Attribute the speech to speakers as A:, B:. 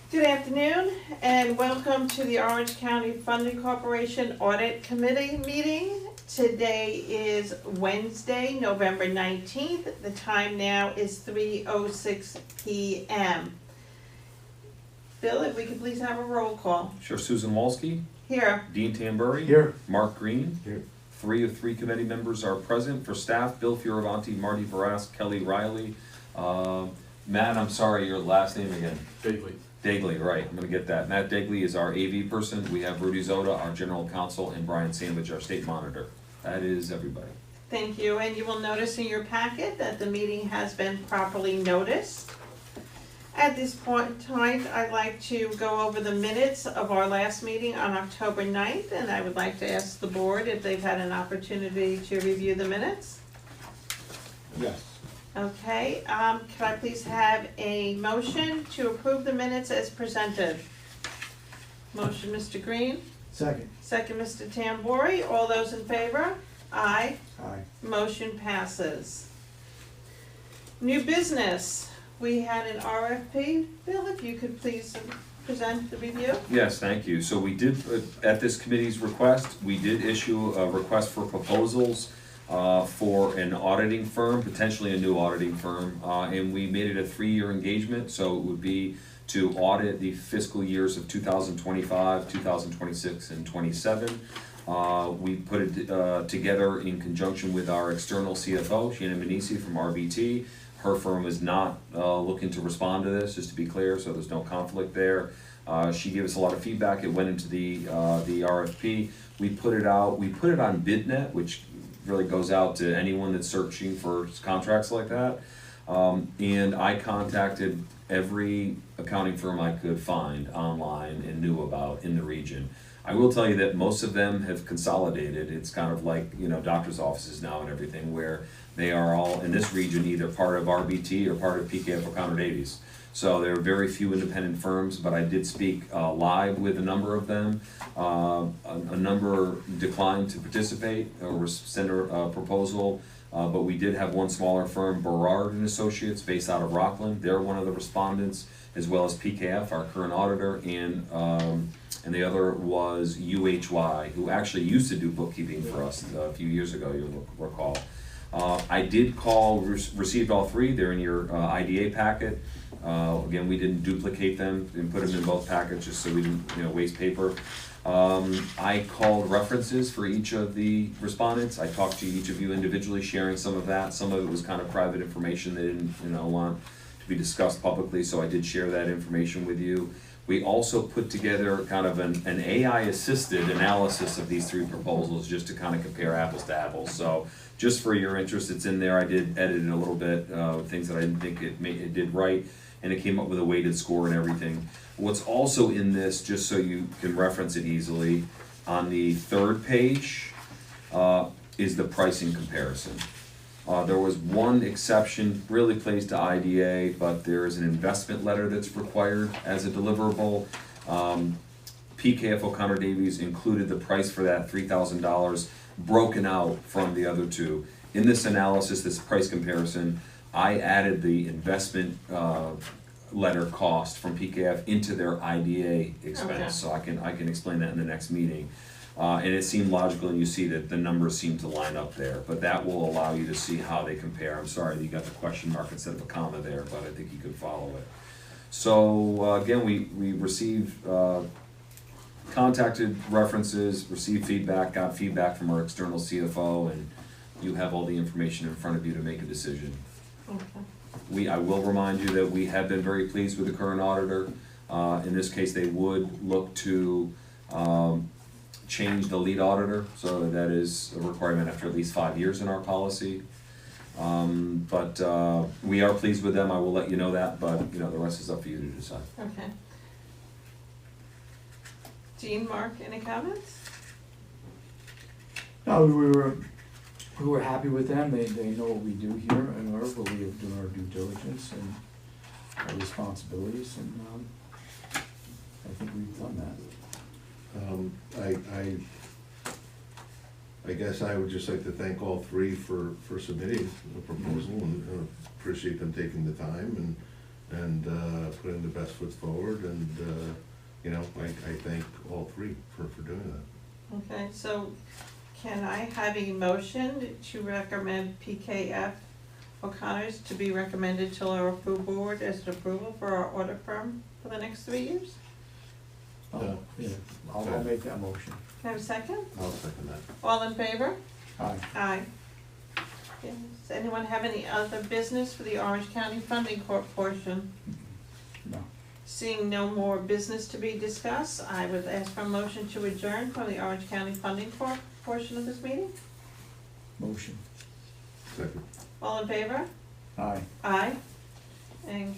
A: Good afternoon and welcome to the Orange County Funding Corporation Audit Committee meeting. Today is Wednesday, November 19th. The time now is 3:06 p.m. Bill, if we could please have a roll call.
B: Sure. Susan Walski,
A: Here.
B: Dean Tambury,
C: Here.
B: Mark Green.
C: Here.
B: 3 of 3 committee members are present. For staff, Bill Fioravanti, Marty Veras, Kelly Riley. Matt, I'm sorry, your last name again. Dagley, right, I'm gonna get that. Matt Dagley is our AV person. We have Rudy Zoda, our general counsel, and Brian Sandwich, our state monitor. That is everybody.
A: Thank you, and you will notice in your packet that the meeting has been properly noticed. At this point in time, I'd like to go over the minutes of our last meeting on October 9th, and I would like to ask the board if they've had an opportunity to review the minutes.
C: Yes.
A: Okay, could I please have a motion to approve the minutes as presented? Motion, Mr. Green.
C: Second.
A: Second, Mr. Tambouri. All those in favor? Aye.
C: Aye.
A: Motion passes. New business. We had an RFP. Bill, if you could please present the review.
B: Yes, thank you. So we did, at this committee's request, we did issue a request for proposals for an auditing firm, potentially a new auditing firm, and we made it a 3-year engagement, so it would be to audit the fiscal years of 2025, 2026, and 27. We put it together in conjunction with our external CFO, Shannon Manisi from RBT. Her firm is not looking to respond to this, just to be clear, so there's no conflict there. She gave us a lot of feedback. It went into the RFP. We put it out. We put it on BidNet, which really goes out to anyone that's searching for contracts like that. And I contacted every accounting firm I could find online and knew about in the region. I will tell you that most of them have consolidated. It's kind of like, you know, doctor's offices now and everything, where they are all in this region either part of RBT or part of PKF O'Connor Davies. So there are very few independent firms, but I did speak live with a number of them. A number declined to participate or send a proposal, but we did have one smaller firm, Berard and Associates, based out of Rockland. They're one of the respondents, as well as PKF, our current auditor, and the other was UHY, who actually used to do bookkeeping for us a few years ago, you'll recall. I did call, received all 3. They're in your IDA packet. Again, we didn't duplicate them and put them in both packets just so we didn't, waste paper. I called references for each of the respondents. I talked to each of you individually, sharing some of that. Some of it was kind of private information they didn't, want to be discussed publicly, so I did share that information with you. We also put together kind of an AI-assisted analysis of these 3 proposals just to kind of compare apples to apples. So just for your interest, it's in there. I did edit it a little bit, things that I didn't think it did right, and it came up with a weighted score and everything. What's also in this, just so you can reference it easily, on the 3rd page is the pricing comparison. There was one exception, really plays to IDA, but there is an investment letter that's required as a deliverable. PKF O'Connor Davies included the price for that, $3,000, broken out from the other 2. In this analysis, this price comparison, I added the investment letter cost from PKF into their IDA expense,
A: Okay.
B: so I can explain that in the next meeting. And it seemed logical, and you see that the numbers seem to line up there, but that will allow you to see how they compare. I'm sorry that you got the question mark instead of a comma there, but I think you could follow it. So again, we received, contacted references, received feedback, got feedback from our external CFO, and you have all the information in front of you to make a decision.
A: Okay.
B: I will remind you that we have been very pleased with the current auditor. In this case, they would look to change the lead auditor, so that is a requirement after at least 5 years in our policy. But we are pleased with them. I will let you know that, but the rest is up for you to decide.
A: Okay. Jean, Mark, any comments?
C: No, we were happy with them. They know what we do here and we are doing our due diligence and our responsibilities, and I think we've done that.
D: I guess I would just like to thank all 3 for submitting the proposal, and appreciate them taking the time, and putting the best foot forward, and, you know, I thank all three for doing that.
A: Okay, so can I have a motion to recommend PKF O'Connor's to be recommended to our full board as an approval for our audit firm for the next 3 years?
C: Oh, yeah, I'll make that motion.
A: Can I have a second?
D: I'll second that.
A: All in favor?
C: Aye.
A: Aye. Okay, does anyone have any other business for the Orange County Funding Corp portion?
C: No.
A: Seeing no more business to be discussed, I would ask for a motion to adjourn for the Orange County Funding Corp portion of this meeting.
C: Motion.
D: Second.
A: All in favor?
C: Aye.
A: Aye. And